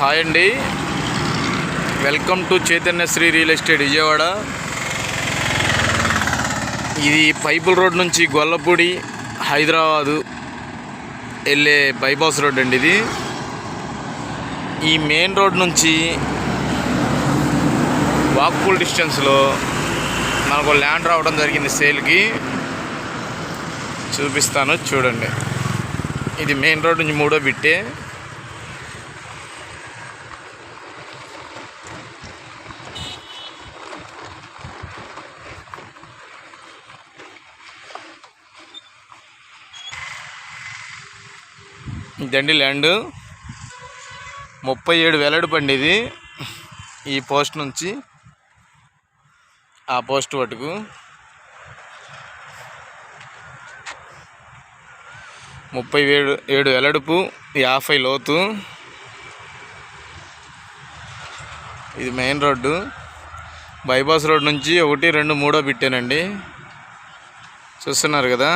Hi అండి, welcome to Chaitanya Sri real estate Vijayawada. ఇది Pipula road నుంచి గొల్లపూడి హైదరాబాదు వెళ్ళే బైపాస్ రోడ్ అండి. ఇది ఈ మెయిన్ రోడ్ నుంచి వాక్ఫుల్ డిస్టెన్స్లో మనకు ల్యాండ్ రావడం జరిగింది సేల్కి. చూపిస్తాను చూడండి. ఇది మెయిన్ రోడ్ నుంచి 3వ బిట్టే. ఇదండి ల్యాండ్. 37 వెల్లడి పండి ఇది. ఈ పోస్ట్ నుంచి ఆ పోస్ట్ వరకు 37 వెల్లడుపు, 50 లోతు. ఇది మెయిన్ రోడ్డు. బైపాస్ రోడ్ నుంచి 1, 2, 3వ బిట్టేనండి. చూస్తున్నారు కదా.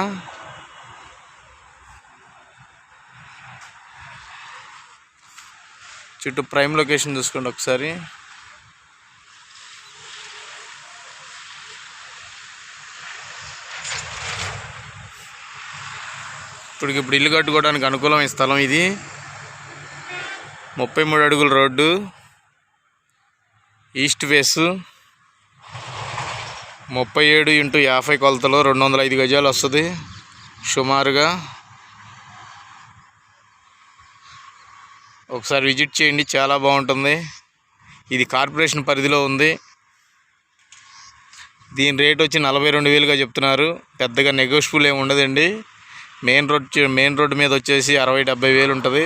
చుట్టూ ప్రైమ్ లొకేషన్ చూసుకోండి ఒకసారి. ఇప్పుడు ఇల్లు కట్టుకోవడానికి అనుకూలమైన స్థలం ఇది. 33 అడుగుల రోడ్డు, ఈస్ట్ ఫేసు, 37x50 కొలతలో 205 గజాలు వస్తుంది సుమారుగా. ఒకసారి విజిట్ చేయండి, చాలా బాగుంటుంది. ఇది కార్పొరేషన్ పరిధిలో ఉంది. దీని రేట్ వచ్చి 42,000గా చెప్తున్నారు. పెద్దగా నెగోషియబుల్ ఏమి ఉండదండి. మెయిన్ రోడ్ మీద వచ్చేసి 60-70 వేలు ఉంటుంది.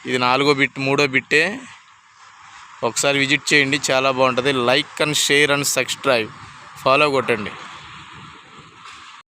ఇది 4వ బిట్, 3వ బిట్టే. ఒకసారి విజిట్ చేయండి, చాలా బాగుంటుంది. Like and share and subscribe, follow కొట్టండి.